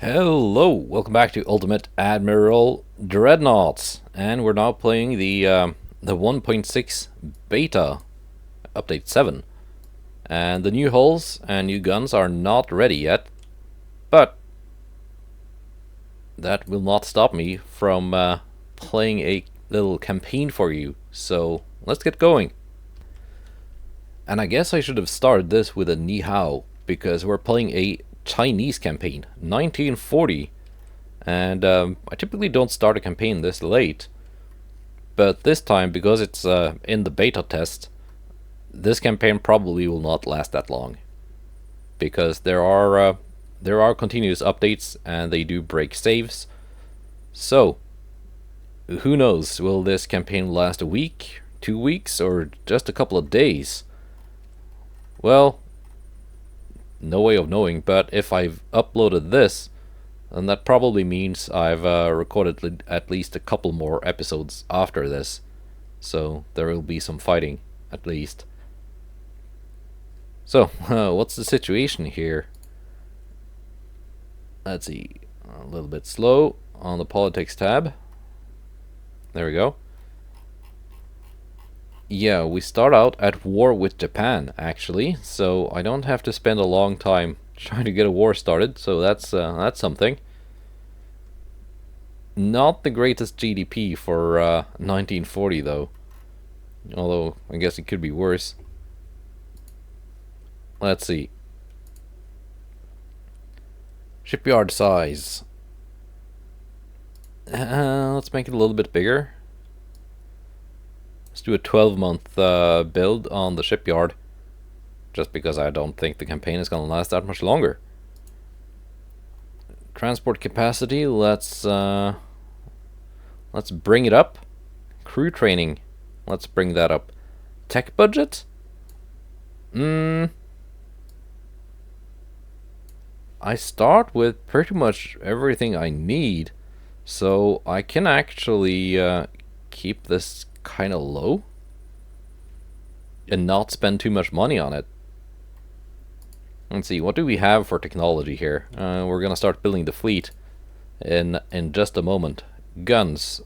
Hello, welcome back to Ultimate Admiral Dreadnoughts, and we're now playing the 1.6 beta update 7. And the new hulls and new guns are not ready yet, but that will not stop me from playing a little campaign for you. So let's get going. And I guess I should have started this with a ni hao, because we're playing a Chinese campaign, 1940, and I typically don't start a campaign this late, but this time, because it's in the beta test, this campaign probably will not last that long, because there are continuous updates and they do break saves. So who knows, will this campaign last a week, 2 weeks, or just a couple of days? Well, no way of knowing, but if I've uploaded this, then that probably means I've recorded at least a couple more episodes after this, so there will be some fighting, at least. So, what's the situation here? Let's see, a little bit slow on the politics tab. There we go. Yeah, we start out at war with Japan, actually, so I don't have to spend a long time trying to get a war started, so that's something. Not the greatest GDP for 1940, though, although I guess it could be worse. Let's see. Shipyard size. Let's make it a little bit bigger. Let's do a 12-month build on the shipyard, just because I don't think the campaign is going to last that much longer. Transport capacity, let's bring it up. Crew training, let's bring that up. Tech budget? I start with pretty much everything I need, so I can actually keep this kind of low and not spend too much money on it. Let's see, what do we have for technology here? We're gonna start building the fleet in just a moment. Guns,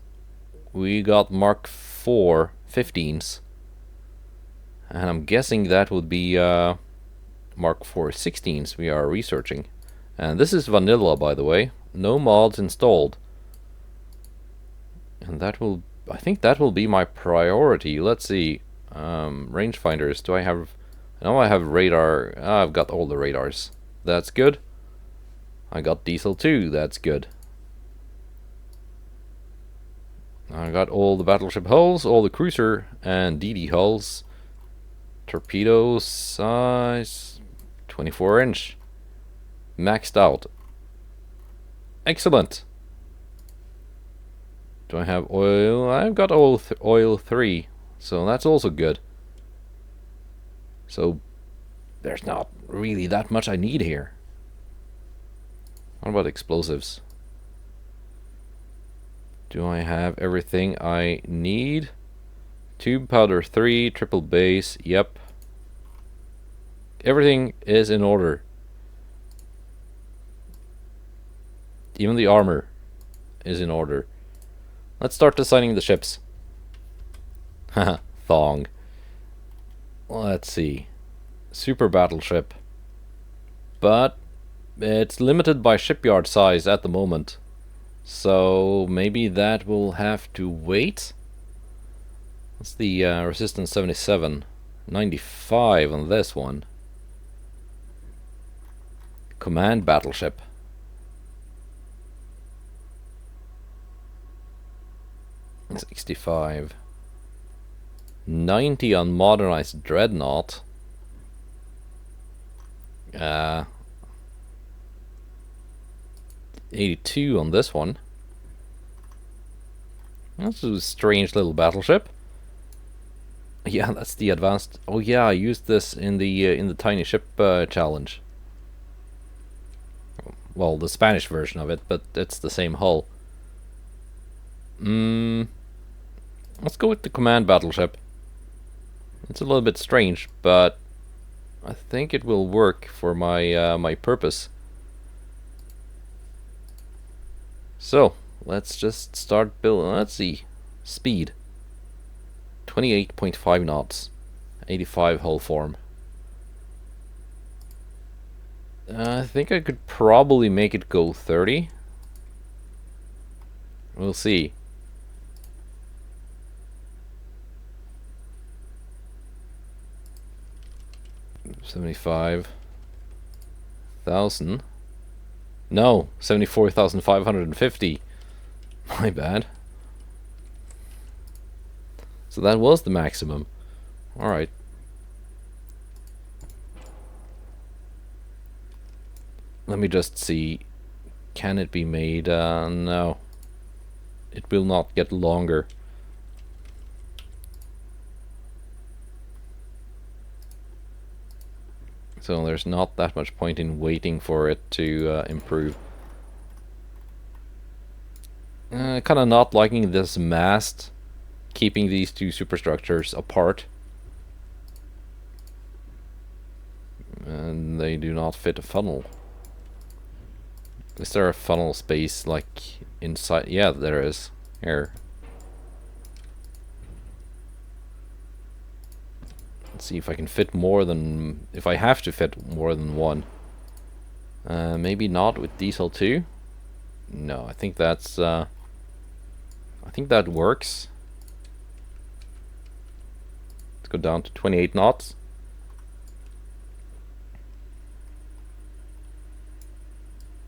we got Mark IV 15s, and I'm guessing that would be Mark IV 16s we are researching. And this is vanilla, by the way, no mods installed, and I think that will be my priority. Let's see. Rangefinders. Do I have... No, I have radar. I've got all the radars. That's good. I got diesel too. That's good. I got all the battleship hulls, all the cruiser and DD hulls. Torpedo size 24-inch. Maxed out. Excellent. Do I have oil? I've got oil 3, so that's also good. So there's not really that much I need here. What about explosives? Do I have everything I need? Tube powder 3, triple base, yep. Everything is in order. Even the armor is in order. Let's start designing the ships. Haha, thong. Let's see. Super battleship. But it's limited by shipyard size at the moment, so maybe that will have to wait. What's the resistance? 77. 95 on this one. Command battleship. It's 65. 90 on modernized Dreadnought. 82 on this one. That's a strange little battleship. Yeah, that's the advanced. Oh yeah, I used this in the tiny ship challenge. Well, the Spanish version of it, but it's the same hull. Let's go with the command battleship. It's a little bit strange, but I think it will work for my my purpose. So, let's just start building. Let's see. Speed 28.5 knots, 85 hull form. I think I could probably make it go 30. We'll see. $75,000. No, 74,550. My bad. So that was the maximum. Alright. Let me just see. Can it be made? No. It will not get longer. So there's not that much point in waiting for it to improve. Kind of not liking this mast, keeping these two superstructures apart. And they do not fit a funnel. Is there a funnel space like inside? Yeah, there is. Here. Let's see if I can fit more than... if I have to fit more than one. Maybe not with diesel 2. No, I think that's... I think that works. Let's go down to 28 knots.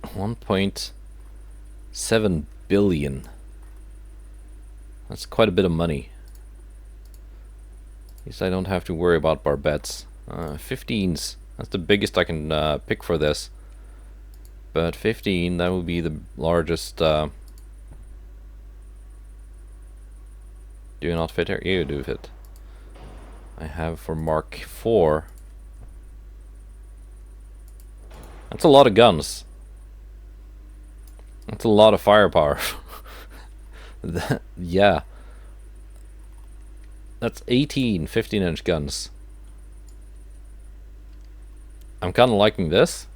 $1.7 billion. That's quite a bit of money. At least I don't have to worry about barbettes. 15s. That's the biggest I can pick for this. But 15, that will be the largest. Do you not fit here? You do fit. I have for Mark 4. That's a lot of guns. That's a lot of firepower. Yeah. That's 18 15-inch guns. I'm kind of liking this.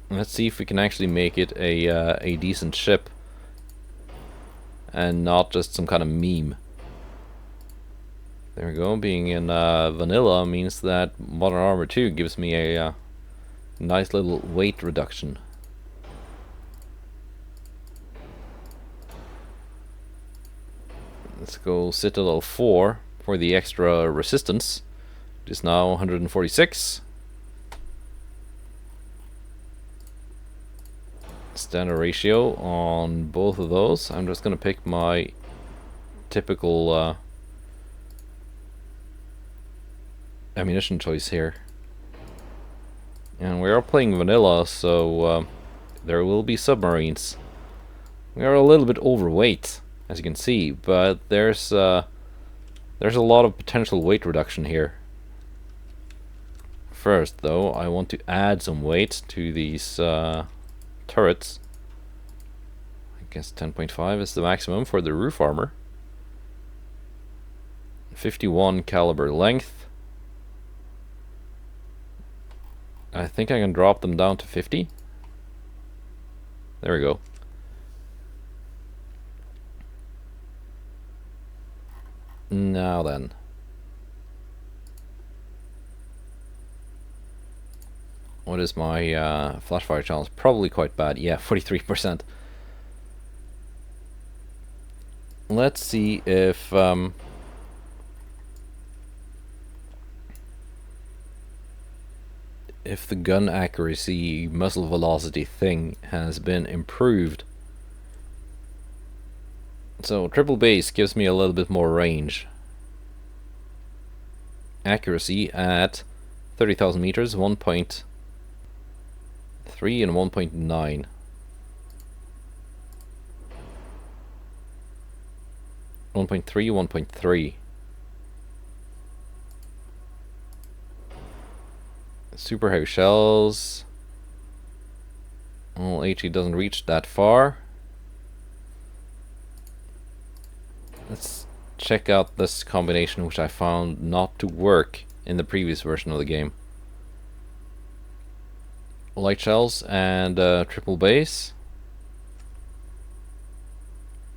Let's see if we can actually make it a decent ship. And not just some kind of meme. There we go. Being in vanilla means that Modern Armor 2 gives me a nice little weight reduction. Let's go Citadel 4 for the extra resistance. It is now 146. Standard ratio on both of those. I'm just gonna pick my typical ammunition choice here. And we are playing vanilla, so there will be submarines. We are a little bit overweight, as you can see, but there's a lot of potential weight reduction here. First, though, I want to add some weight to these turrets. I guess 10.5 is the maximum for the roof armor. 51 caliber length. I think I can drop them down to 50. There we go. Now then. What is my flash fire challenge? Probably quite bad. Yeah, 43%. Let's see if the gun accuracy, muzzle velocity thing has been improved. So triple base gives me a little bit more range. Accuracy at 30,000 meters, 1.3 and 1.9. 1.3, 1.3. Super heavy shells. Well, HE doesn't reach that far. Let's check out this combination, which I found not to work in the previous version of the game. light shells and triple base.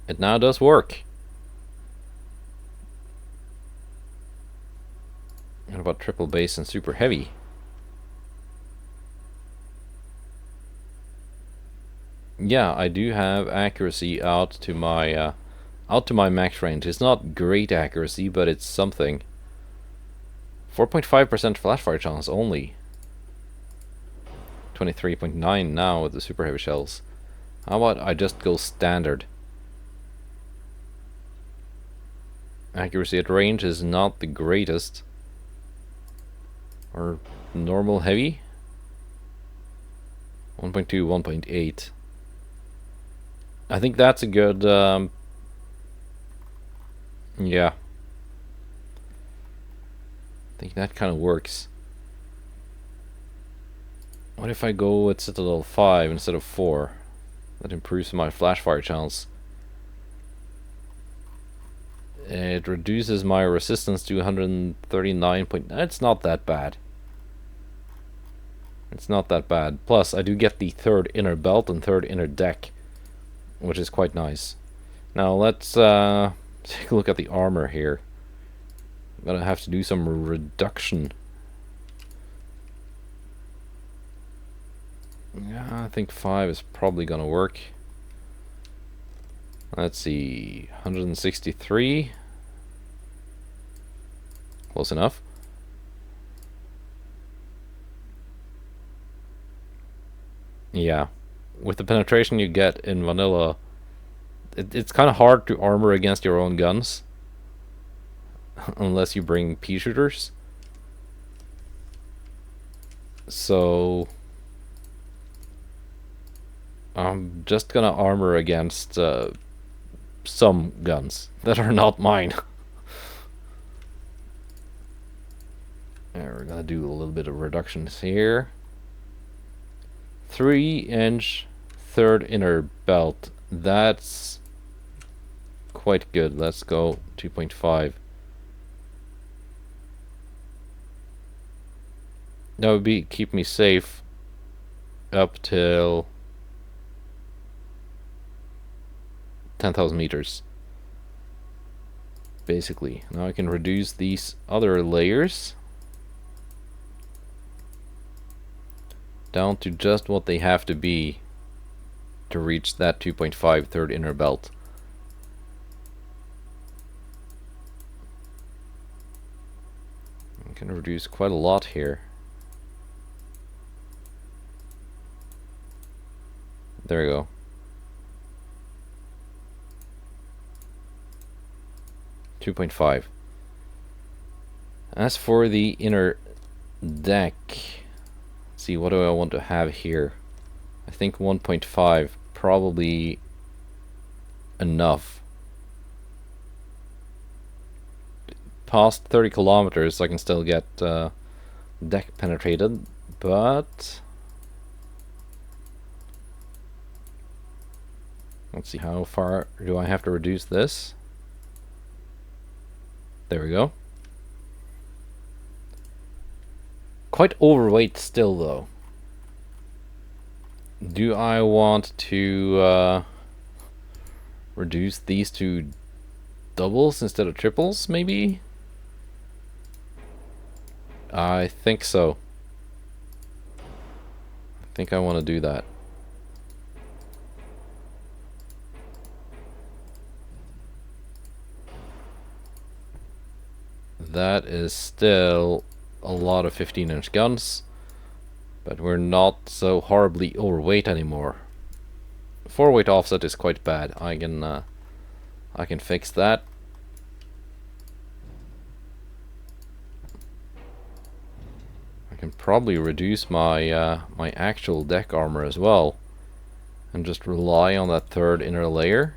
It now does work. What about triple base and super heavy? Yeah, I do have accuracy out to my max range. It's not great accuracy, but it's something. 4.5% flash fire chance only. 23.9 now with the super heavy shells. How about I just go standard? Accuracy at range is not the greatest. Or normal heavy? 1.2, 1.8. I think that's a good, yeah. I think that kind of works. What if I go with Citadel 5 instead of 4? That improves my flash fire chance. It reduces my resistance to 139 point... It's not that bad. It's not that bad. Plus, I do get the third inner belt and third inner deck, which is quite nice. Now, let's take a look at the armor here. I'm gonna have to do some reduction. Yeah, I think 5 is probably gonna work. Let's see, 163. Close enough. Yeah, with the penetration you get in vanilla, it's kind of hard to armor against your own guns. Unless you bring pea shooters. So I'm just gonna armor against some guns that are not mine. We're gonna do a little bit of reductions here. 3-inch third inner belt. That's quite good. Let's go 2.5. That would be keep me safe up till 10,000 meters. Basically. Now I can reduce these other layers down to just what they have to be to reach that 2.5 third inner belt. I can reduce quite a lot here. There we go. 2.5. As for the inner deck, let's see, what do I want to have here? I think 1.5 probably enough. Past 30 kilometers I can still get deck penetrated, but let's see, how far do I have to reduce this? There we go. Quite overweight still, though. Do I want to reduce these to doubles instead of triples, maybe? I think so. I think I want to do that. That is still a lot of 15-inch guns, but we're not so horribly overweight anymore. 4-weight offset is quite bad. I can fix that. I can probably reduce my my actual deck armor as well, and just rely on that third inner layer.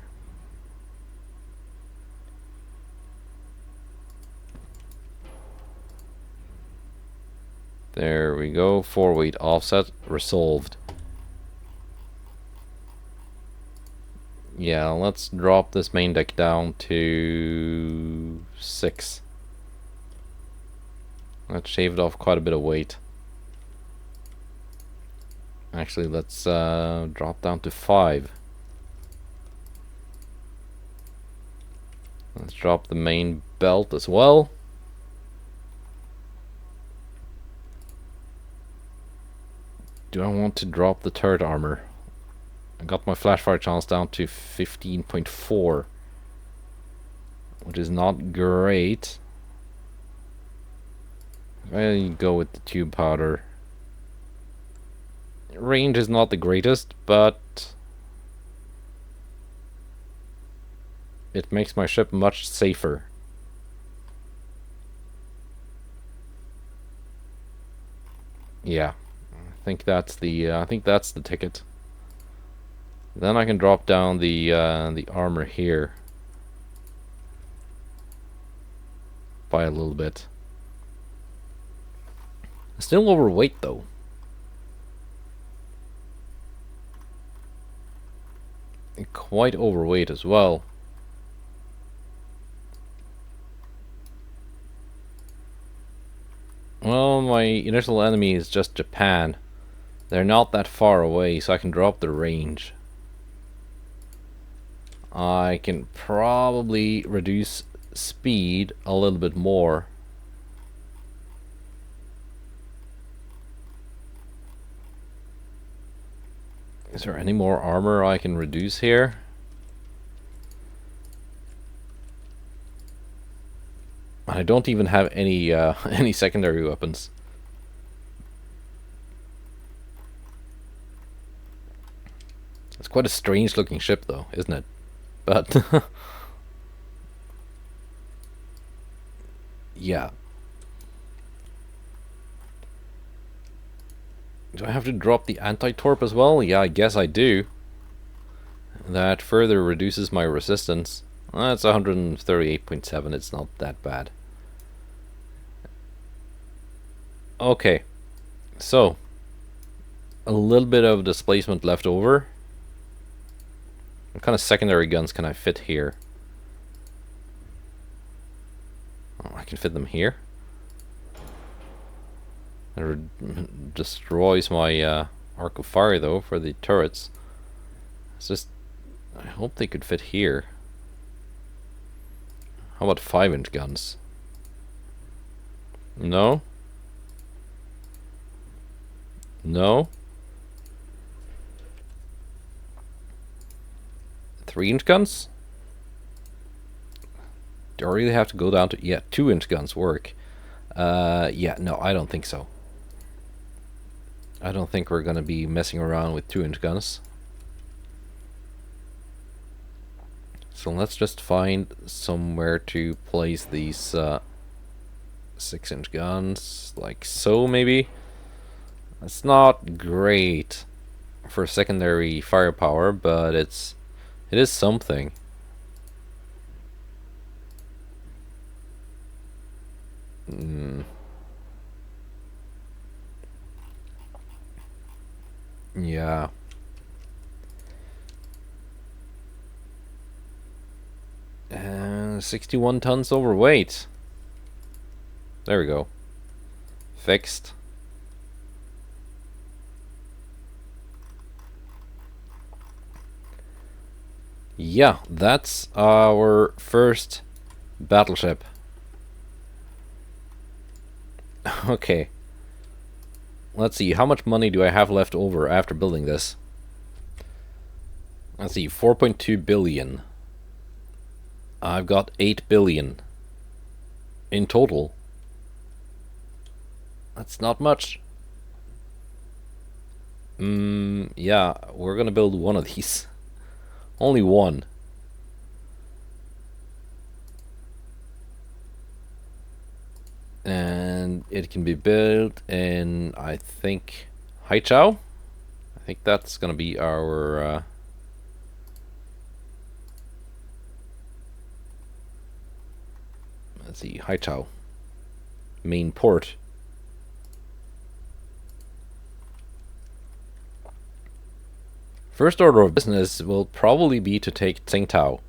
There we go, 4-weight offset resolved. Yeah, let's drop this main deck down to 6. That shaved off quite a bit of weight. Actually, let's drop down to 5. Let's drop the main belt as well. Do I want to drop the turret armor? I got my flashfire chance down to 15.4, which is not great. I go with the tube powder. Range is not the greatest, but it makes my ship much safer. Yeah, I think that's the ticket. Then I can drop down the armor here by a little bit. Still overweight though. Quite overweight as well. Well, my initial enemy is just Japan. They're not that far away, so I can drop the range. I can probably reduce speed a little bit more. Is there any more armor I can reduce here? I don't even have any any secondary weapons. It's quite a strange looking ship though, isn't it? But yeah. Do I have to drop the anti-torp as well? Yeah, I guess I do. That further reduces my resistance. That's 138.7. It's not that bad. Okay. So, a little bit of displacement left over. What kind of secondary guns can I fit here? Oh, I can fit them here. It destroys my arc of fire though for the turrets. It's just, I hope they could fit here. How about 5-inch guns? No? No? 3-inch guns? Do I really have to go down to... Yeah, 2-inch guns work. Yeah, no, I don't think so. I don't think we're gonna be messing around with 2-inch guns. So let's just find somewhere to place these 6-inch guns, like so maybe. It's not great for secondary firepower, but it is something. Yeah. And 61 tons overweight. There we go. Fixed. Yeah, that's our first battleship. Okay. Let's see, how much money do I have left over after building this? Let's see, 4.2 billion. I've got 8 billion in total. That's not much. Yeah, we're gonna build one of these. Only one. And it can be built in, I think, Haichao. I think that's gonna be our let's see, Haichao main port. First order of business will probably be to take Tsingtao.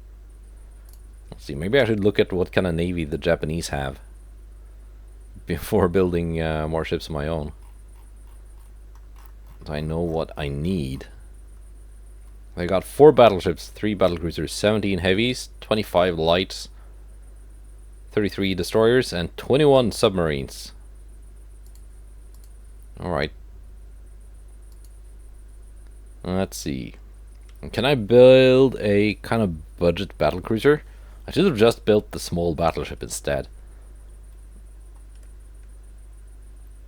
Let's see, maybe I should look at what kind of navy the Japanese have before building more ships of my own. I know what I need. I got 4 battleships, 3 battlecruisers, 17 heavies, 25 lights, 33 destroyers, and 21 submarines. Alright. Let's see. Can I build a kind of budget battlecruiser? I should have just built the small battleship instead.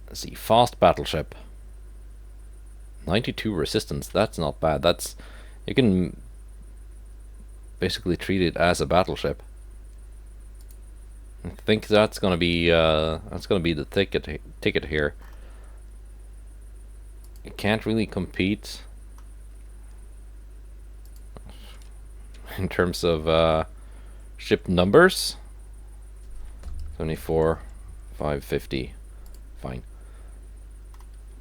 Let's see. Fast battleship. 92 resistance. That's not bad. That's... You can basically treat it as a battleship. I think that's gonna be the ticket here. It can't really compete in terms of ship numbers. 74, 550, fine.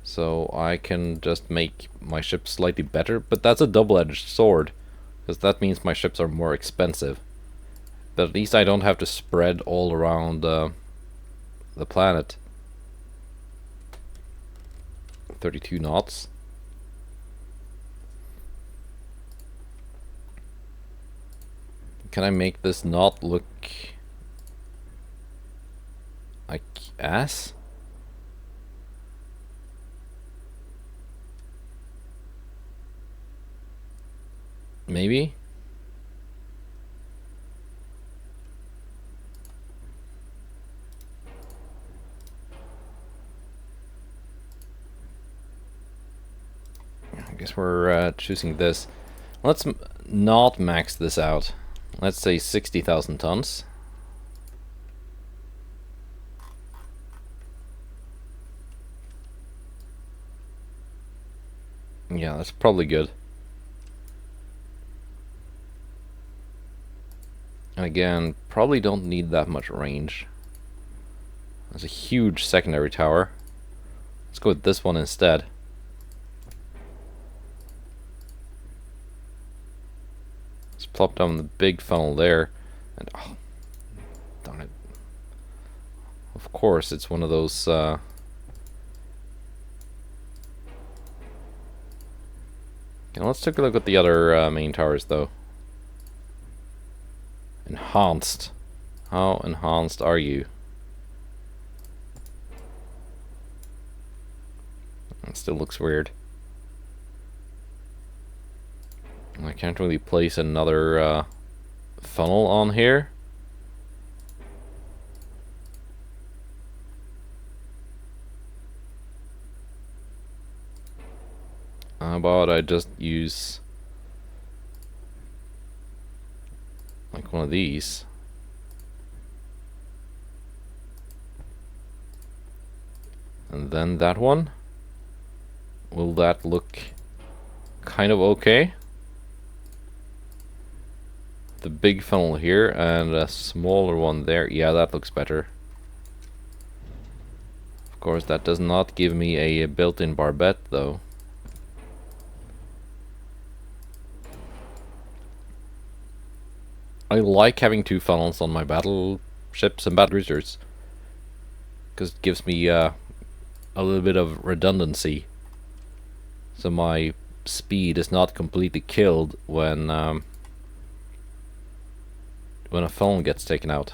So I can just make my ships slightly better, but that's a double-edged sword, because that means my ships are more expensive. But at least I don't have to spread all around the planet. 32 knots. Can I make this not look like ass? Maybe? I guess we're choosing this. Let's not max this out. Let's say 60,000 tons. Yeah, that's probably good. And again, probably don't need that much range. There's a huge secondary tower. Let's go with this one instead. Let's plop down the big funnel there. And oh, darn it. Of course, it's one of those okay, let's take a look at the other main towers though. Enhanced. How enhanced are you? It still looks weird. I can't really place another funnel on here. How about I just use like one of these? And then that one? Will that look kind of okay? The big funnel here and a smaller one there. Yeah, that looks better. Of course, that does not give me a built-in barbette though. I like having 2 funnels on my battleships and battlecruisers because it gives me a little bit of redundancy, so my speed is not completely killed when a funnel gets taken out.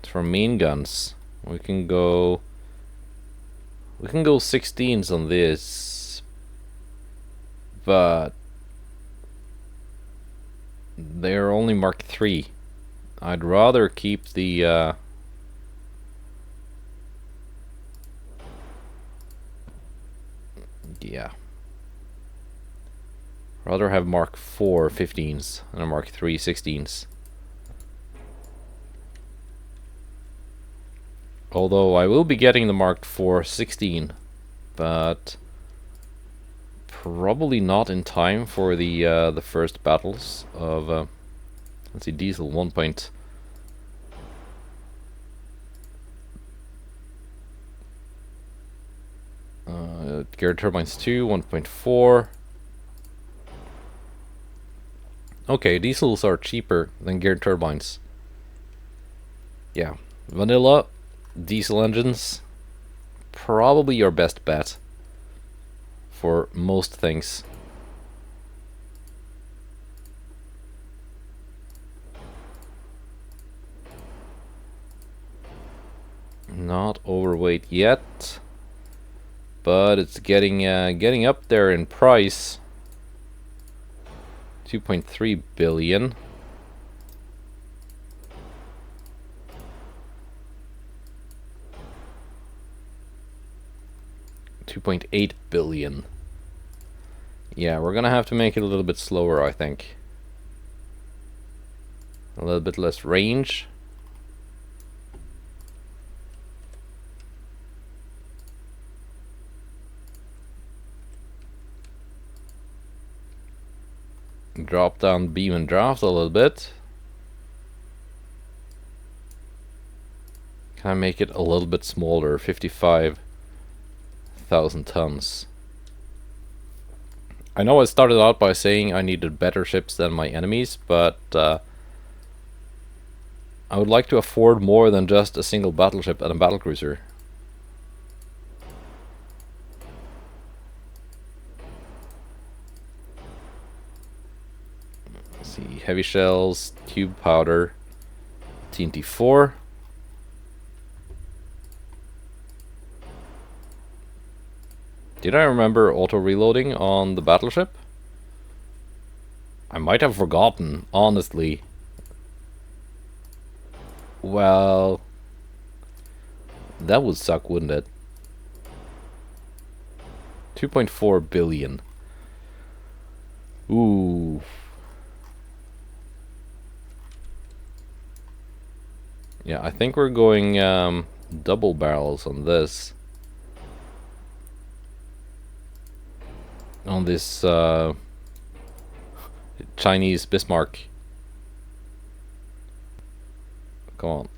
For main guns, we can go 16s on this, but they're only Mark III. I'd rather keep the yeah. Rather have Mark IV 15s and a Mark III 16s. Although I will be getting the Mark IV 16, but probably not in time for the first battles of let's see, diesel 1. Geared turbines 2, 1.4. Okay, diesels are cheaper than geared turbines. Yeah, vanilla diesel engines probably your best bet for most things. Not overweight yet, but it's getting up there in price. 2.3 billion. $2.8 billion. Yeah, we're gonna have to make it a little bit slower, I think. A little bit less range. Drop down beam and draft a little bit. Can I make it a little bit smaller? 55,000 tons. I know I started out by saying I needed better ships than my enemies, but I would like to afford more than just a single battleship and a battlecruiser. Let's see, heavy shells, tube powder, TNT-4. Did I remember auto-reloading on the battleship? I might have forgotten, honestly. Well, that would suck, wouldn't it? 2.4 billion. Ooh. Yeah, I think we're going double barrels on this. On this Chinese Bismarck. Come on.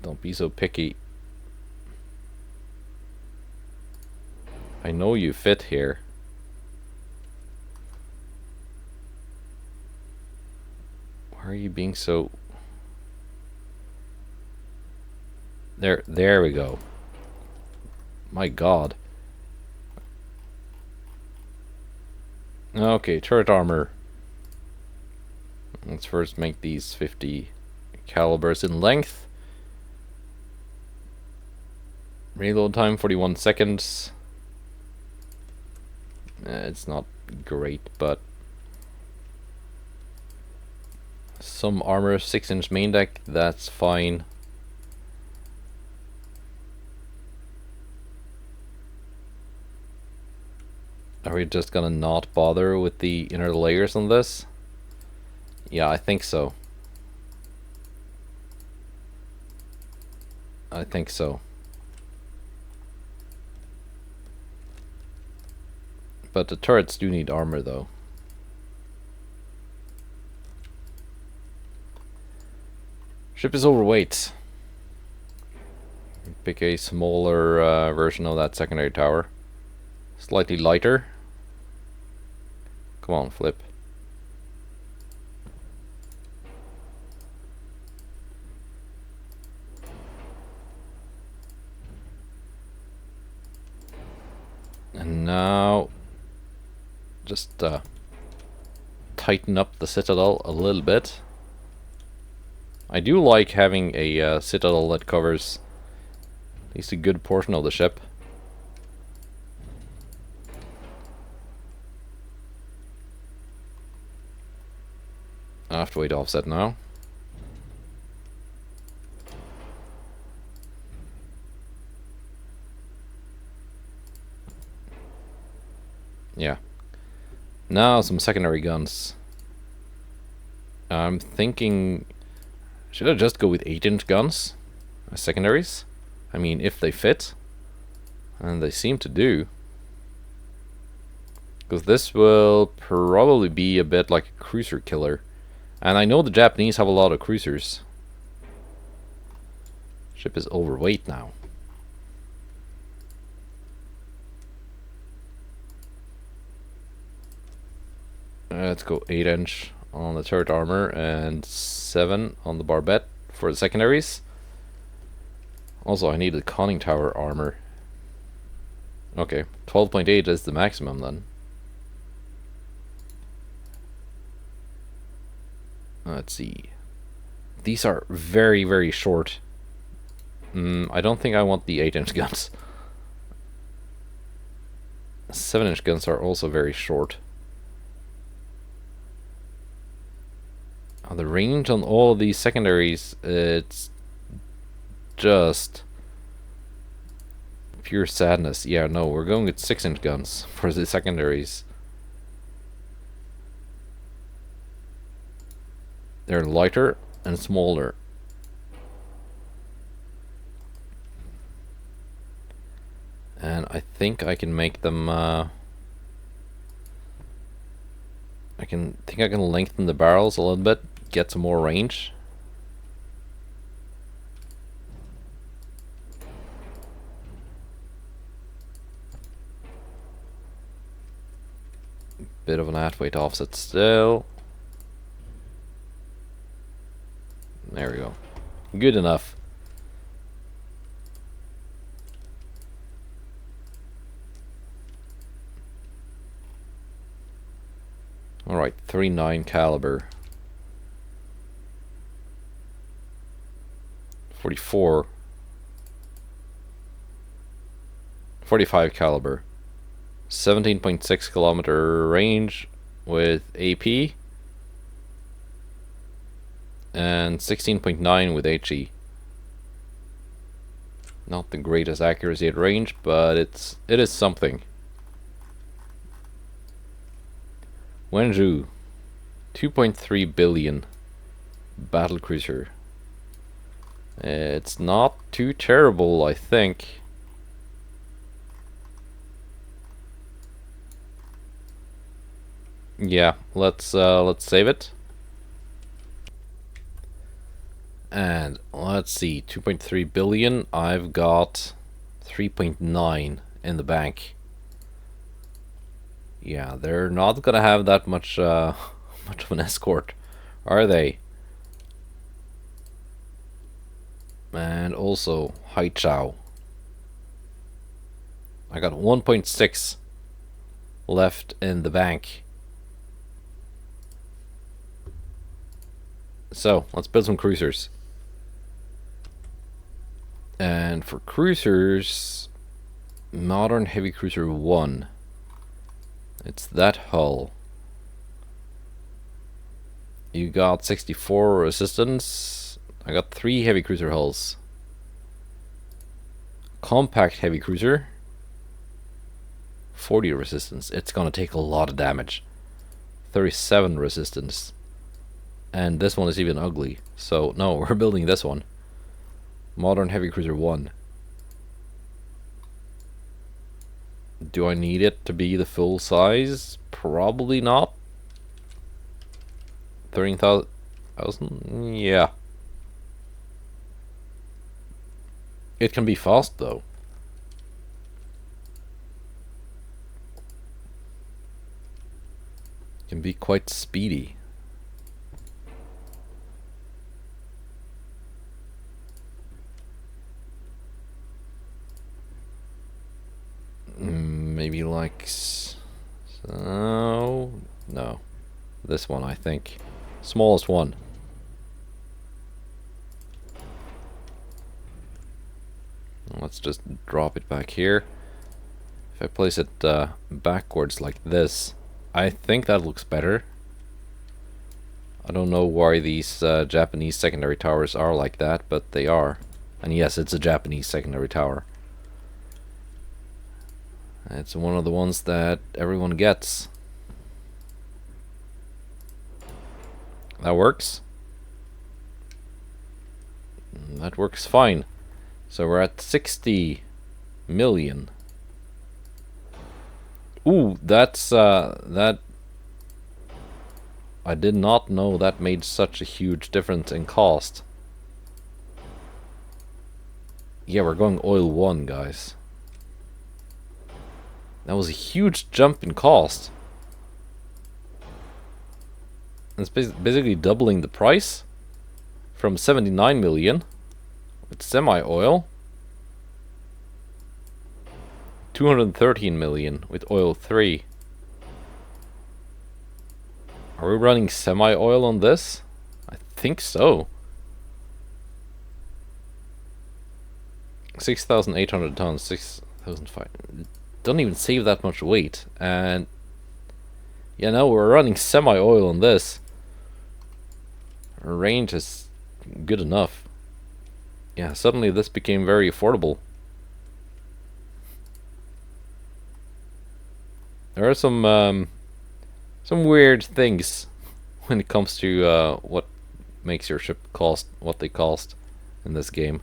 Don't be so picky. I know you fit here. Why are you being so... There we go. My god. Okay, turret armor. Let's first make these 50 calibers in length. Reload time 41 seconds. It's not great, but some armor, 6-inch main deck, that's fine. Are we just gonna not bother with the inner layers on this? Yeah, I think so. I think so. But the turrets do need armor, though. Ship is overweight. Pick a smaller version of that secondary tower. Slightly lighter. Come on, flip. And now just tighten up the citadel a little bit. I do like having a citadel that covers at least a good portion of the ship. I have to wait offset now. Yeah. Now some secondary guns. I'm thinking, should I just go with 8-inch guns as secondaries? I mean, if they fit. And they seem to do. Because this will probably be a bit like a cruiser killer. And I know the Japanese have a lot of cruisers. Ship is overweight now. Let's go 8-inch on the turret armor and 7 on the barbette for the secondaries. Also, I need the conning tower armor. Okay, 12.8 is the maximum then. Let's see. These are very, very short. I don't think I want the 8-inch guns. 7-inch guns are also very short. The range on all of these secondaries, it's just pure sadness. Yeah, no, we're going with 6-inch guns for the secondaries. They're lighter and smaller. And I think I can make them, I can lengthen the barrels a little bit, get some more range. Bit of an at-weight offset still. There we go. Good enough. Alright, 3.9 caliber. 44. 45 caliber. 17.6 kilometer range with AP. And 16.9 with HE. Not the greatest accuracy at range, but it is something. Wenju, 2.3 billion battlecruiser. It's not too terrible, I think. Yeah, let's save it. And let's see, 2.3 billion. I've got 3.9 in the bank. Yeah, they're not gonna have that much much of an escort, are they? And also Haichao. I got 1.6 left in the bank. So let's build some cruisers. And for cruisers, modern heavy cruiser 1. It's that hull. You got 64 resistance. I got 3 heavy cruiser hulls. Compact heavy cruiser, 40 resistance. It's gonna take a lot of damage. 37 resistance. And this one is even ugly. So no, we're building this one. Modern heavy cruiser 1. Do I need it to be the full size? Probably not. 13,000? Yeah. It can be fast though. It can be quite speedy. Maybe like so. No, this one I think. Smallest one. Let's just drop it back here. If I place it backwards like this, I think that looks better. I don't know why these Japanese secondary towers are like that, but they are. And yes, it's a Japanese secondary tower. It's one of the ones that everyone gets. That works. That works fine. So we're at 60 million. Ooh, that's that. I did not know that made such a huge difference in cost. Yeah, we're going oil 1, guys. That was a huge jump in cost. It's basically doubling the price from 79 million with semi-oil 213 million with oil 3. Are we running semi-oil on this? I think so. 6,800 tons, 6,500. Doesn't even save that much weight. And yeah, no, we're running semi-oil on this. Our range is good enough. Yeah, suddenly this became very affordable. There are some weird things when it comes to what makes your ship cost what they cost in this game.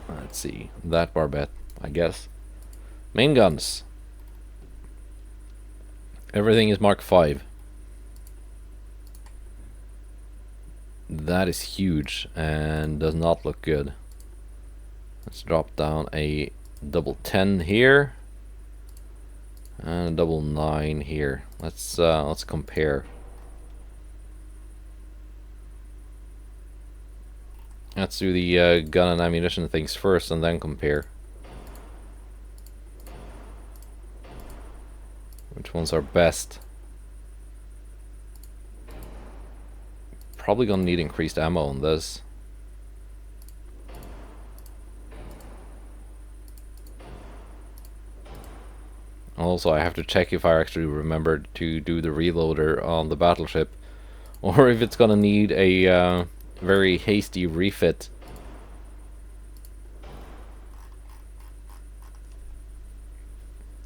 Let's see, that barbette, I guess. Main guns. Everything is Mark 5. That is huge and does not look good. Let's drop down a double 10 here and a double 9 here. Let's compare. Let's do the gun and ammunition things first and then compare. Which ones are best? Probably gonna need increased ammo on this. Also, I have to check if I actually remembered to do the reloader on the battleship, or if it's gonna need a very hasty refit.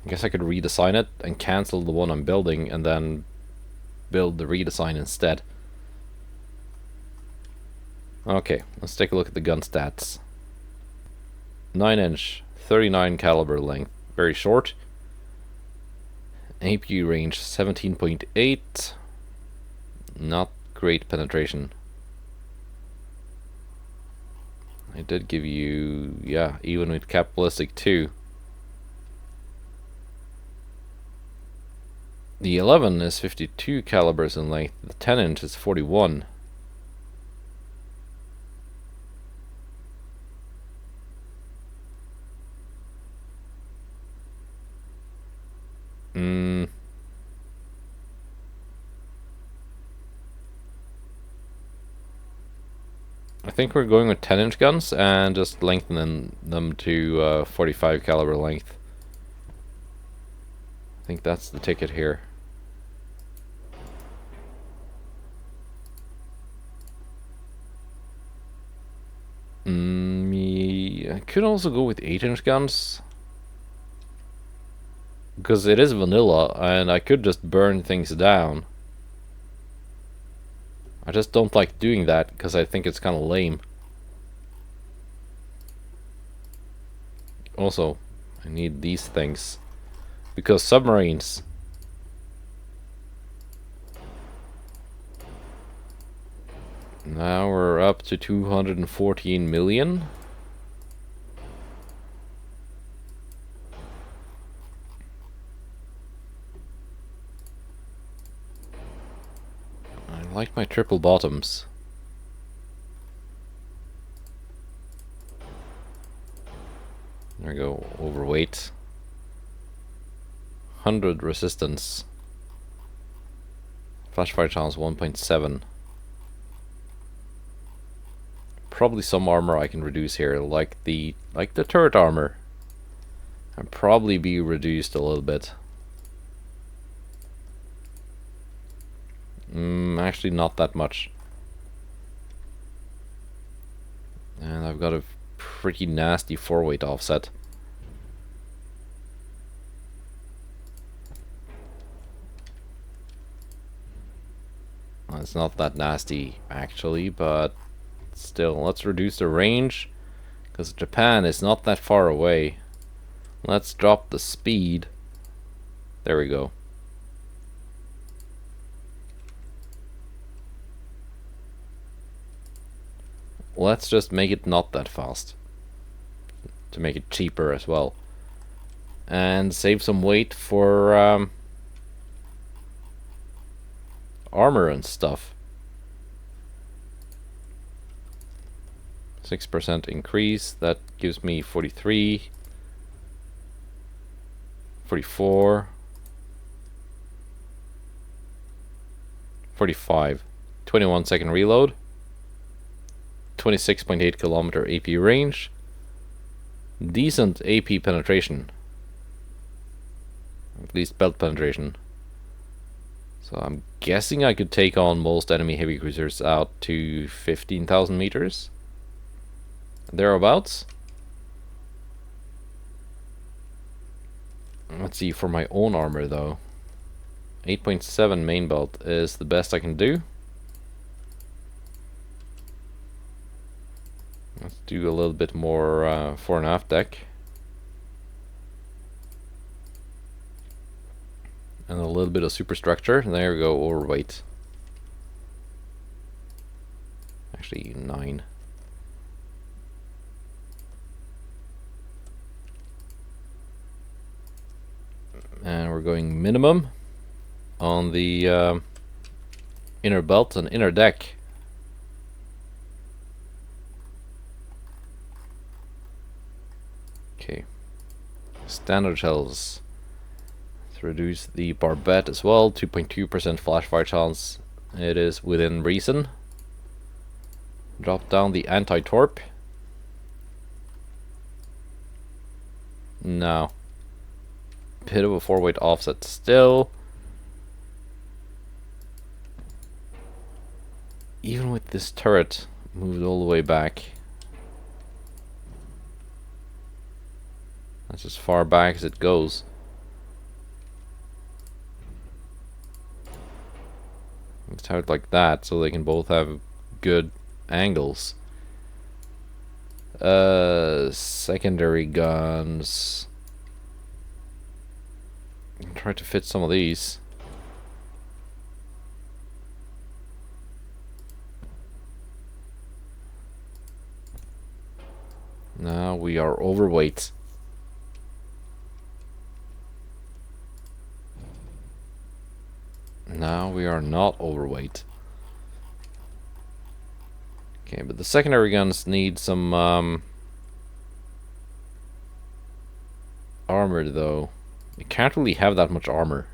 I guess I could redesign it and cancel the one I'm building and then build the redesign instead. Okay, let's take a look at the gun stats. 9-inch, 39 caliber length, very short. APU range 17.8, not great penetration. I did give you, yeah, even with cap ballistic 2. The 11 is 52 calibers in length, the 10-inch is 41. I think we're going with 10-inch guns and just lengthening them to 45 caliber length. I think that's the ticket here. Yeah, I could also go with 8-inch guns, because it is vanilla and I could just burn things down. I just don't like doing that because I think it's kind of lame. Also, I need these things because submarines. Now we're up to 214 million. I like my triple bottoms. There we go, overweight. 100 resistance. Flashfire chance 1.7. Probably some armor I can reduce here, like the turret armor. And probably be reduced a little bit. Actually not that much. And I've got a pretty nasty 4-weight offset. Well, it's not that nasty actually, but still, let's reduce the range because Japan is not that far away. Let's drop the speed. There we go. Let's just make it not that fast to make it cheaper as well, and save some weight for armor and stuff. 6% increase. That gives me 43, 44, 45. 21-second reload. 26.8 kilometer AP range. Decent AP penetration. At least belt penetration. So I'm guessing I could take on most enemy heavy cruisers out to 15,000 meters. Thereabouts. Let's see, for my own armor though. 8.7 main belt is the best I can do. Let's do a little bit more fore and aft deck. And a little bit of superstructure. There we go, overweight. Actually, 9. And we're going minimum on the inner belt and inner deck. Okay. Standard shells. Let's reduce the barbette as well. 2.2% flash fire chance. It is within reason. Drop down the anti-torp. No. Bit of a 4-weight offset still. Even with this turret moved all the way back. That's as far back as it goes. Let's have it like that so they can both have good angles. Secondary guns. Try to fit some of these. Now we are overweight. Now we are not overweight. Okay, but the secondary guns need some armor though. You can't really have that much armor.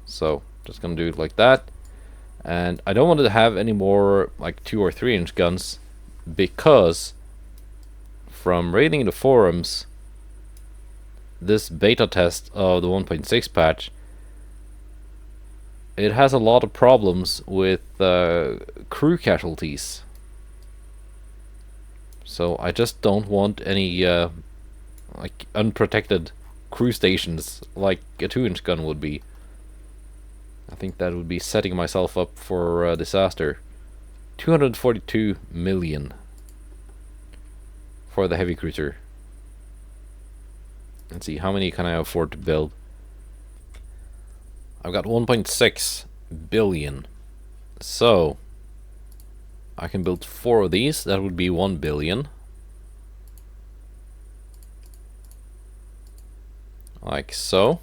So, just gonna do it like that. And I don't want to have any more like 2 or 3 inch guns, because from reading the forums, this beta test of the 1.6 patch, it has a lot of problems with crew casualties. So I just don't want any like unprotected crew stations like a 2-inch gun would be. I think that would be setting myself up for disaster. 242 million for the heavy cruiser. Let's see, how many can I afford to build? I've got 1.6 billion. So I can build 4 of these. That would be 1 billion. Like so.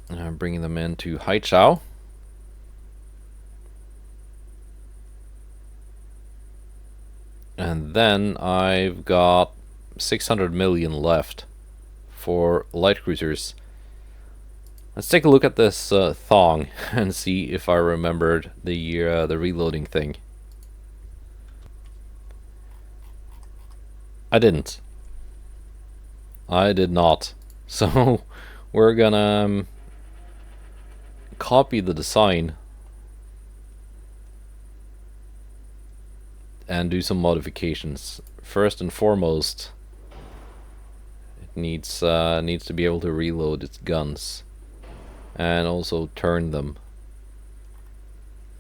And I'm bringing them into Haichao. And then I've got 600 million left for light cruisers. Let's take a look at this thong and see if I remembered the reloading thing. I didn't. I did not. So we're gonna copy the design and do some modifications. First and foremost, it needs to be able to reload its guns and also turn them.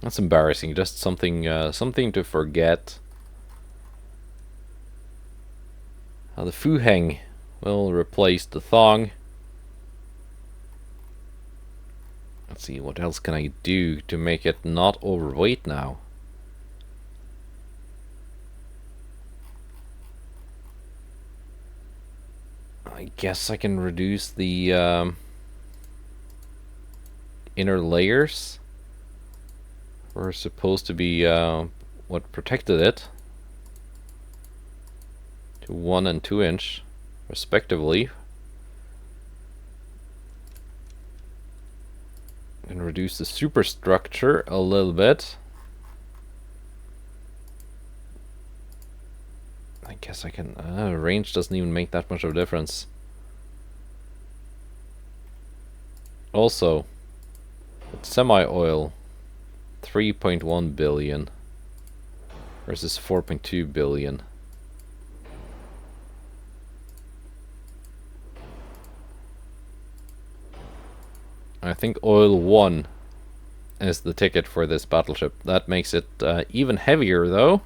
That's embarrassing. Just something to forget. The Fuheng will replace the thong. Let's see, what else can I do to make it not overweight now? I guess I can reduce the inner layers. were supposed to be what protected it to 1 and 2 inch respectively. And reduce the superstructure a little bit. I guess I can... range doesn't even make that much of a difference. Also, semi-oil, 3.1 billion versus 4.2 billion. I think oil 1 is the ticket for this battleship. That makes it even heavier, though.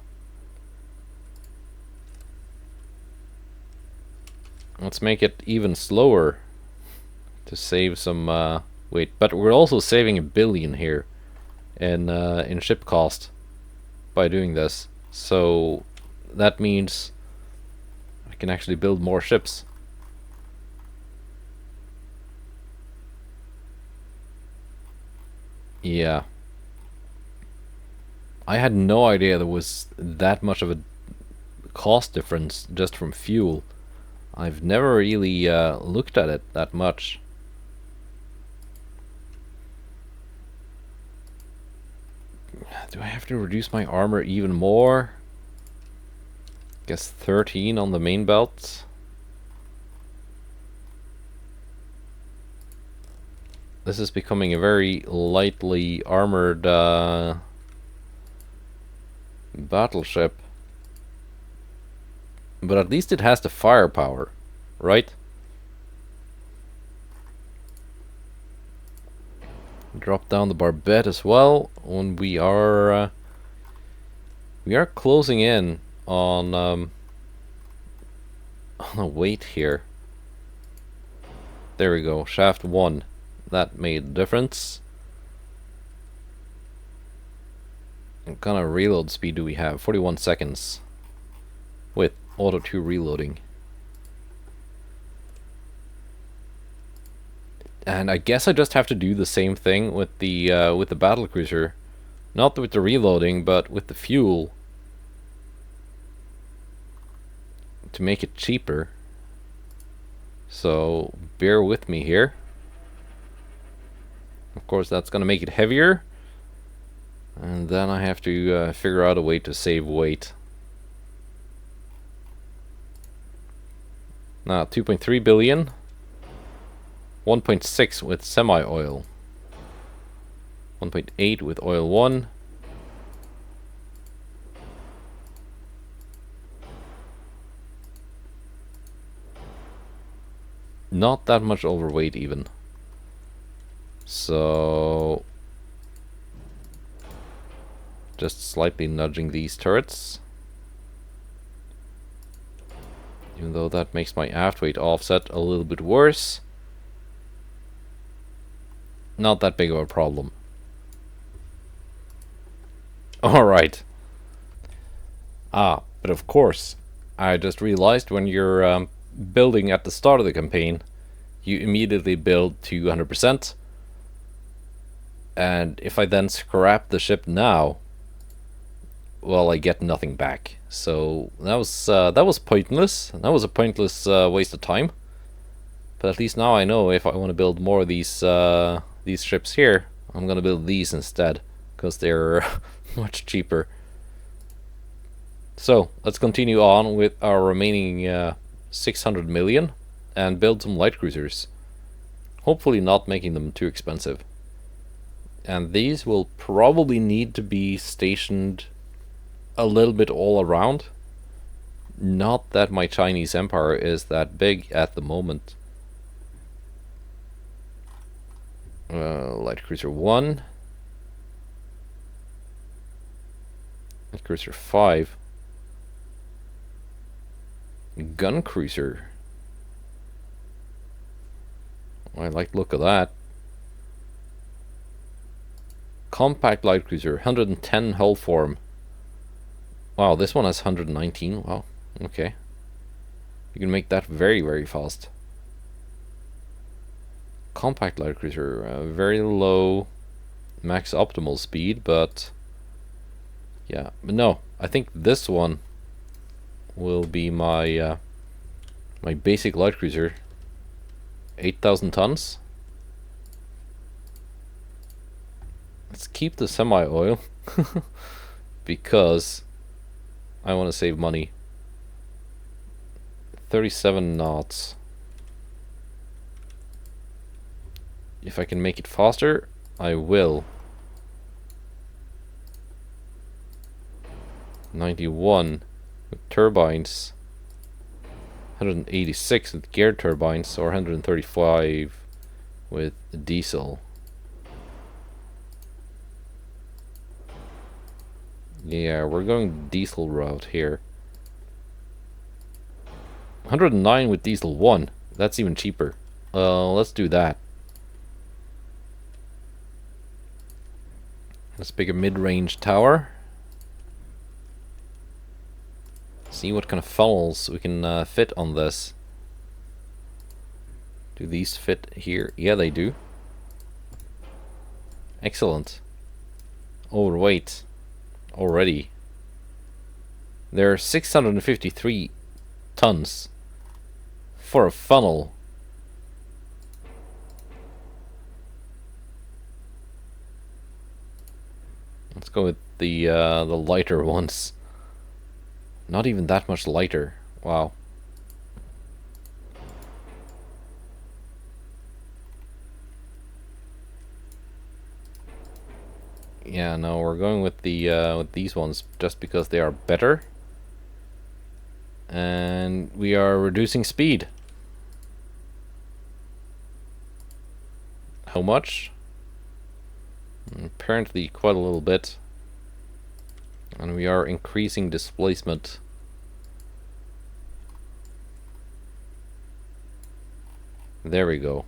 Let's make it even slower to save some weight. But we're also saving 1 billion here in ship cost by doing this. So that means I can actually build more ships. Yeah. I had no idea there was that much of a cost difference just from fuel. I've never really looked at it that much. Do I have to reduce my armor even more? Guess 13 on the main belt. This is becoming a very lightly armored battleship. But at least it has the firepower, right? Drop down the barbette as well when we are closing in on a weight here. There we go, shaft 1. That made a difference. What kind of reload speed do we have? 41 seconds with auto 2 reloading. And I guess I just have to do the same thing with the battlecruiser, not with the reloading, but with the fuel, to make it cheaper. So bear with me here. Of course, that's gonna make it heavier, and then I have to figure out a way to save weight. Now 2.3 billion. 1.6 with semi-oil. 1.8 with oil 1. Not that much overweight even. So just slightly nudging these turrets. Even though that makes my aft weight offset a little bit worse. Not that big of a problem. Alright. But of course, I just realized when you're building at the start of the campaign, you immediately build to 100%. And if I then scrap the ship now, well, I get nothing back. So that was pointless. That was a pointless waste of time. But at least now I know if I want to build more of these ships here, I'm gonna build these instead, because they're much cheaper. So let's continue on with our remaining 600 million and build some light cruisers. Hopefully not making them too expensive. And these will probably need to be stationed a little bit all around. Not that my Chinese empire is that big at the moment. Light cruiser 1. Light cruiser 5. Gun cruiser. I like the look of that. Compact light cruiser, 110 hull form. Wow, this one has 119. Wow, okay. You can make that very, very fast. Compact light cruiser, very low max optimal speed, but Yeah, but no, I think this one will be my my basic light cruiser. 8,000 tons. Let's keep the semi-oil because I want to save money. 37 knots. If I can make it faster, I will. 91 with turbines. 186 with geared turbines, or 135 with diesel. Yeah, we're going diesel route here. 109 with diesel 1. That's even cheaper. Let's do that. Let's pick a mid-range tower. See what kind of funnels we can fit on this. Do these fit here? Yeah, they do. Excellent. Overweight already. They're 653 tons for a funnel. Let's go with the lighter ones. Not even that much lighter. Wow. Yeah, no, we're going with the with these ones just because they are better. And we are reducing speed. How much? Apparently quite a little bit. And we are increasing displacement. There we go.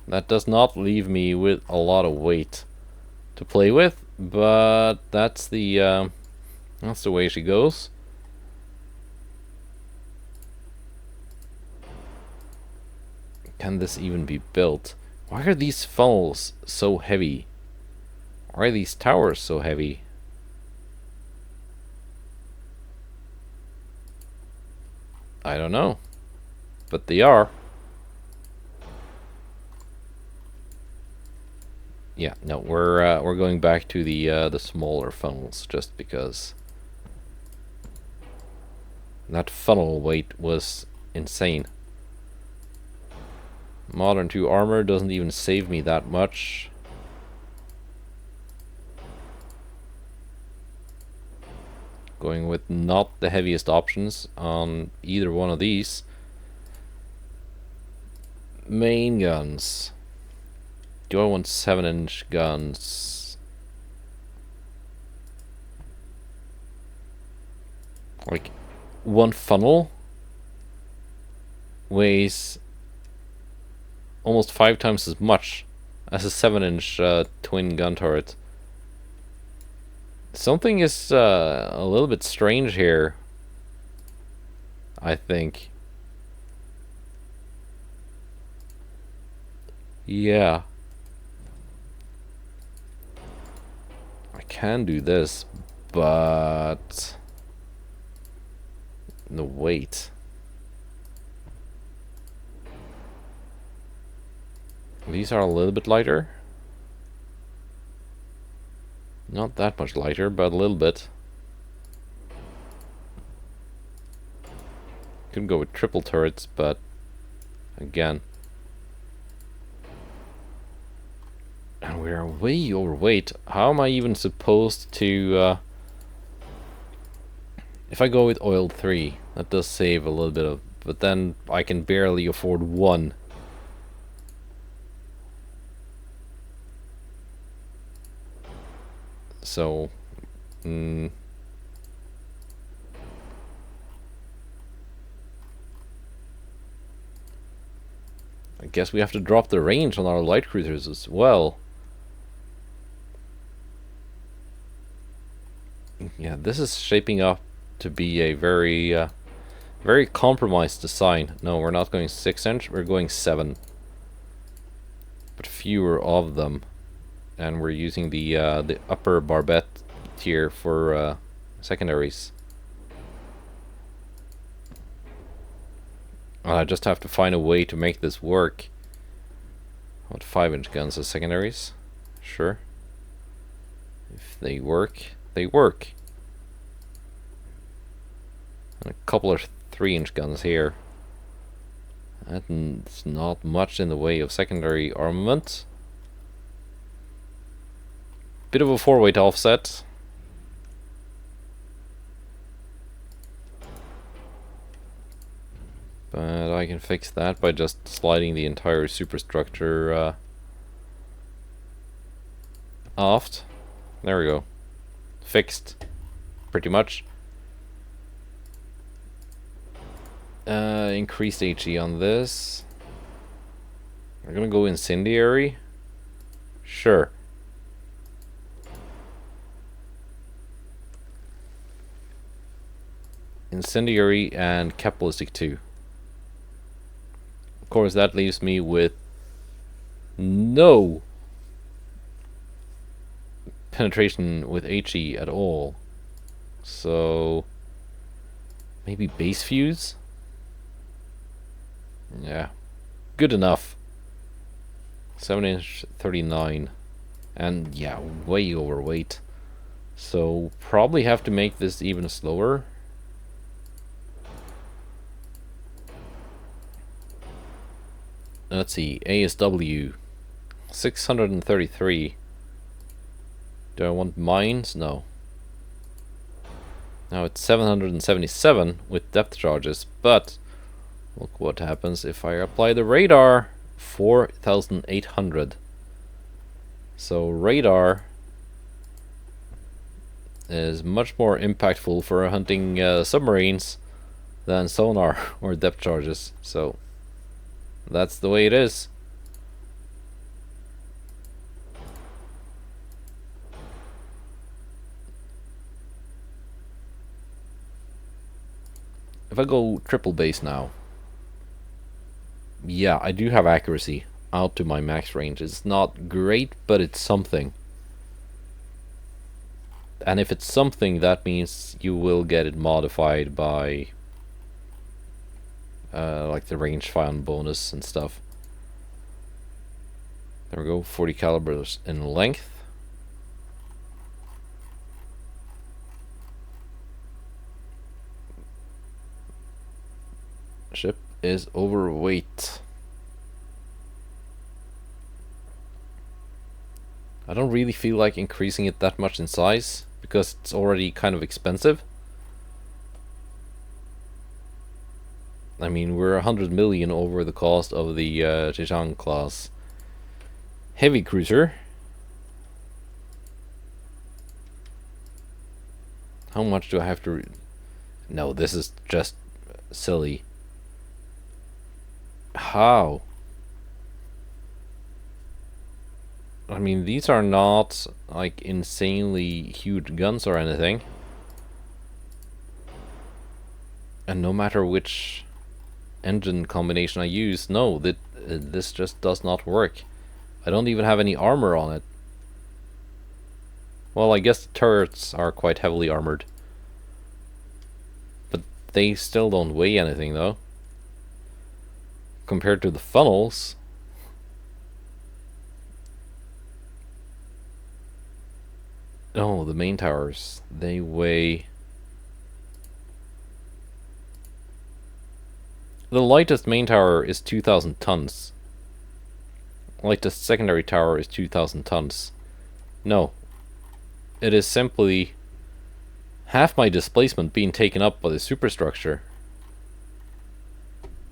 That does not leave me with a lot of weight to play with, but that's the way she goes. Can this even be built? Why are these funnels so heavy? Why are these towers so heavy? I don't know, but they are. Yeah, no, we're going back to the smaller funnels just because that funnel weight was insane. Modern 2 armor doesn't even save me that much. Going with not the heaviest options on either one of these. Main guns. Do I want 7-inch guns? Like, one funnel weighs almost 5 times as much as a 7-inch twin gun turret. Something is a little bit strange here, I think. Yeah. I can do this, but the weight. These are a little bit lighter. Not that much lighter, but a little bit. Could go with triple turrets, but again. And we are way overweight. How am I even supposed to... if I go with oil 3, that does save a little bit of... But then I can barely afford 1. So... I guess we have to drop the range on our light cruisers as well. Yeah, this is shaping up to be a very very compromised design. No, we're not going 6-inch, we're going 7. But fewer of them. And we're using the upper barbette tier for secondaries. I just have to find a way to make this work. What 5-inch guns as secondaries? Sure. If they work, they work. And a couple of 3-inch guns here. That's not much in the way of secondary armament. Bit of a 4-weight offset. But I can fix that by just sliding the entire superstructure aft. There we go. Fixed. Pretty much. Increased HE on this. We're gonna go incendiary. Sure. Incendiary and capitalistic 2. Of course, that leaves me with no penetration with HE at all. So maybe base fuse? Yeah, good enough. 7-inch 39. And yeah, way overweight. So probably have to make this even slower. Let's see, ASW 633. Do I want mines? No. Now it's 777 with depth charges, but look what happens if I apply the radar. 4,800. So radar is much more impactful for hunting submarines than sonar or depth charges. So that's the way it is. If I go triple base now, yeah, I do have accuracy out to my max range. It's not great, but it's something. And if it's something, that means you will get it modified by like the range found bonus and stuff. There we go, 40 calibers in length. Ship is overweight. I don't really feel like increasing it that much in size because it's already kind of expensive. I mean, we're 100 million over the cost of the Zhejiang class heavy cruiser. How much do I have to... No, this is just silly. How? I mean, these are not like insanely huge guns or anything. And no matter which engine combination I use, no, this just does not work. I don't even have any armor on it. Well, I guess the turrets are quite heavily armored. But they still don't weigh anything, though. Compared to the funnels. Oh, the main towers. They weigh... The lightest main tower is 2,000 tons. Lightest secondary tower is 2,000 tons. No. It is simply half my displacement being taken up by the superstructure.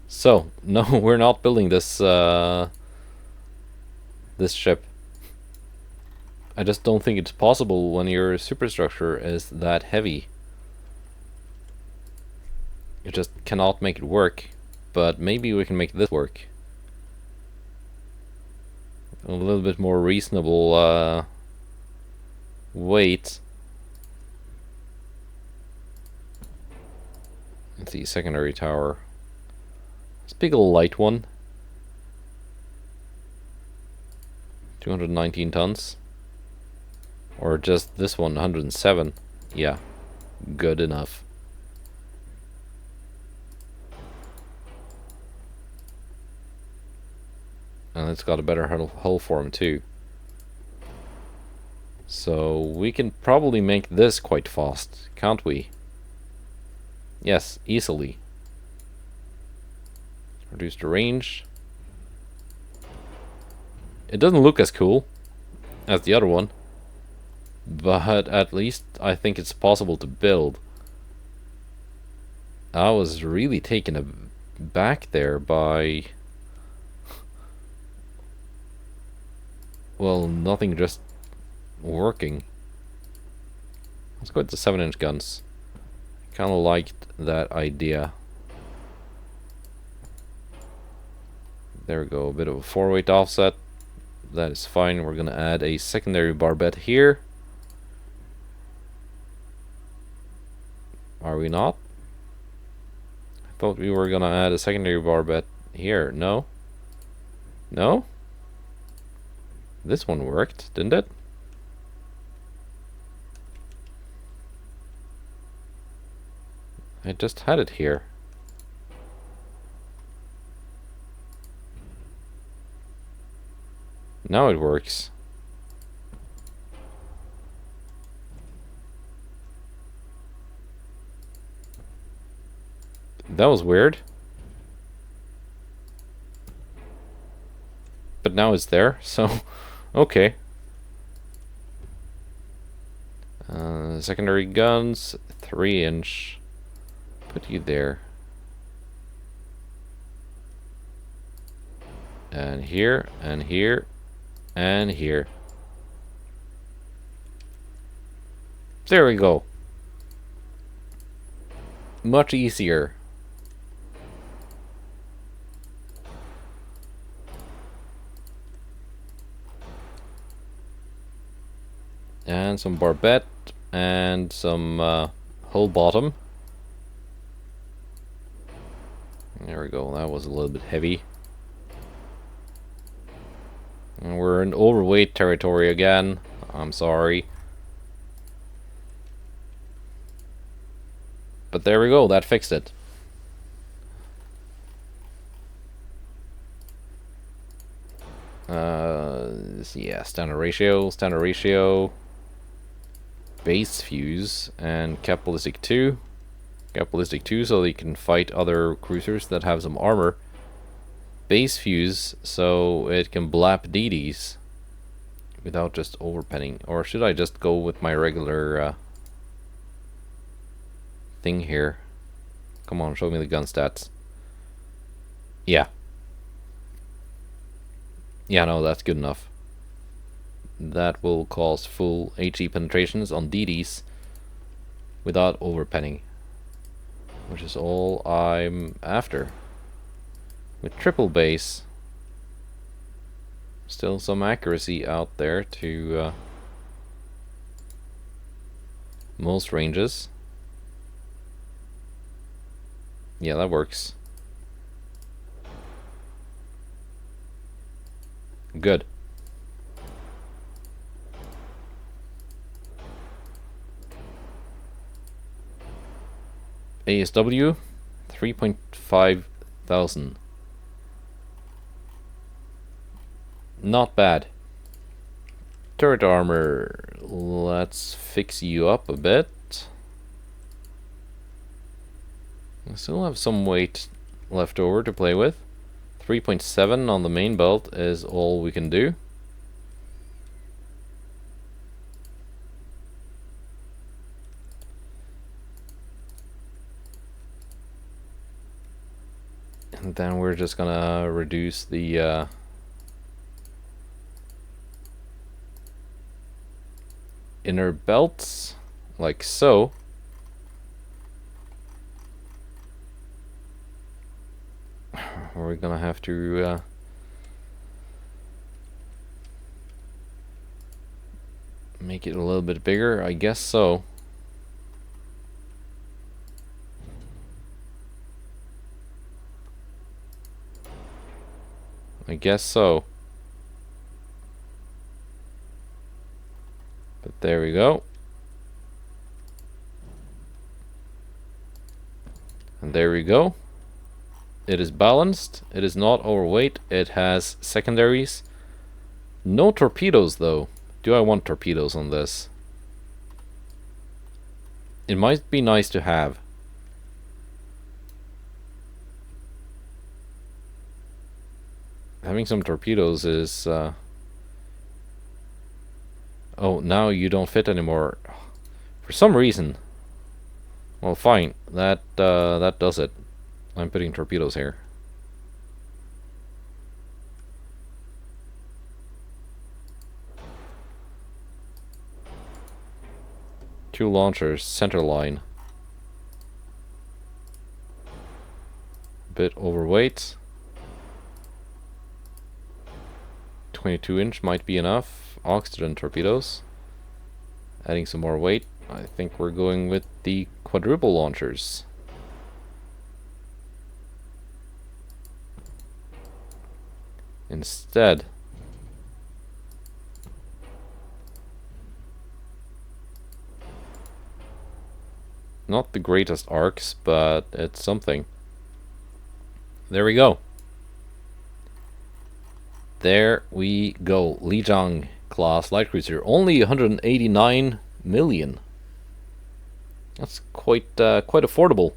So, no, we're not building this this ship. I just don't think it's possible when your superstructure is that heavy. You just cannot make it work. But maybe we can make this work. A little bit more reasonable weight. Let's see, secondary tower. Let's pick a light one. 219 tons. Or just this one, 107. Yeah, good enough. And it's got a better hull form too. So we can probably make this quite fast, can't we? Yes, easily. Reduce the range. It doesn't look as cool as the other one, but at least I think it's possible to build. I was really taken aback there by... well, nothing just working. Let's go with the 7-inch guns. Kind of liked that idea. There we go, a bit of a 4-weight offset. That is fine. We're gonna add a secondary barbette here. Are we not? I thought we were gonna add a secondary barbette here. No? No? This one worked, didn't it? I just had it here. Now it works. That was weird. But now it's there, so okay. Secondary guns, 3-inch. Put you there. And here, and here, and here. There we go. Much easier. And some barbette and some hull bottom. There we go. That was a little bit heavy. And we're in overweight territory again. I'm sorry. But there we go. That fixed it. Yeah, standard ratio. Base fuse and capitalistic 2. Capitalistic 2 so that you can fight other cruisers that have some armor. Base fuse so it can blap DDs without just overpenning. Or should I just go with my regular thing here? Come on, show me the gun stats. Yeah. Yeah, no, that's good enough. That will cause full HE penetrations on DDs without overpenning, which is all I'm after. With triple base, still some accuracy out there to most ranges. Yeah, that works. Good. ASW 3.5 thousand. Not bad. Turret armor, let's fix you up a bit. I still have some weight left over to play with. 3.7 on the main belt is all we can do. And then we're just gonna reduce the inner belts like so. We're gonna have to make it a little bit bigger, I guess so. I guess so. But there we go. And there we go. It is balanced. It is not overweight. It has secondaries. No torpedoes, though. Do I want torpedoes on this? It might be nice to have. Having some torpedoes is... Oh, now you don't fit anymore. For some reason. Well, fine. That does it. I'm putting torpedoes here. Two launchers, center line. Bit overweight. 22-inch might be enough. Oxygen torpedoes. Adding some more weight. I think we're going with the quadruple launchers. Instead. Not the greatest arcs, but it's something. There we go. There we go. Lijiang class light cruiser. Only 189 million. That's quite affordable.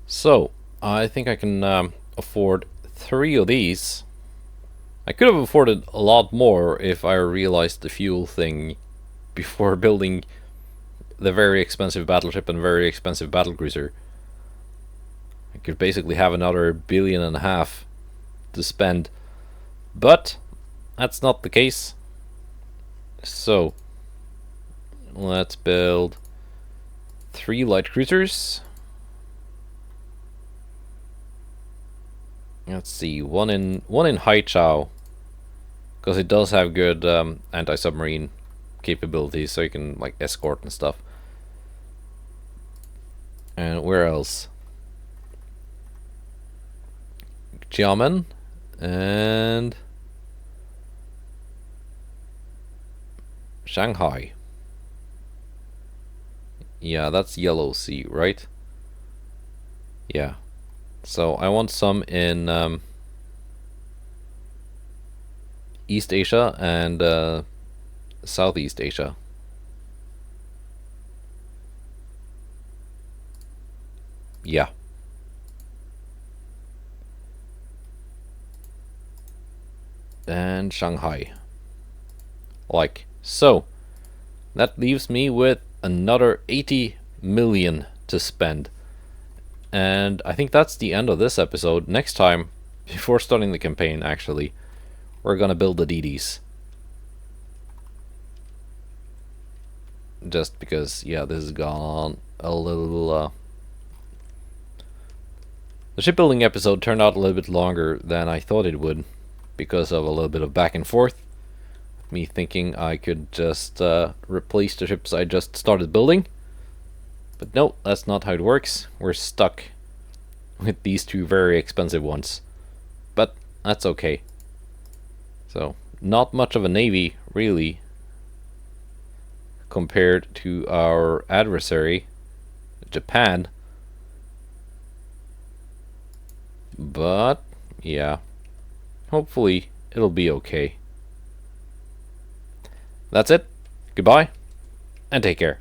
So, I think I can afford 3 of these. I could have afforded a lot more if I realized the fuel thing before building the very expensive battleship and very expensive battlecruiser. I could basically have another $1.5 billion to spend, but that's not the case. So let's build 3 light cruisers. Let's see, one in Haichao, because it does have good anti-submarine capabilities, so you can like escort and stuff. And where else? Xiamen and Shanghai. Yeah, that's Yellow Sea, right? Yeah. So I want some in East Asia and Southeast Asia. Yeah. And Shanghai. Like so. That leaves me with another 80 million to spend. And I think that's the end of this episode. Next time, before starting the campaign actually, we're gonna build the DDs. Just because, yeah, this has gone a little... The shipbuilding episode turned out a little bit longer than I thought it would, because of a little bit of back and forth. Me thinking I could just replace the ships I just started building. But no, that's not how it works. We're stuck with these 2 very expensive ones. But that's okay. So, not much of a navy, really, compared to our adversary, Japan. But, yeah, hopefully it'll be okay. That's it. Goodbye, and take care.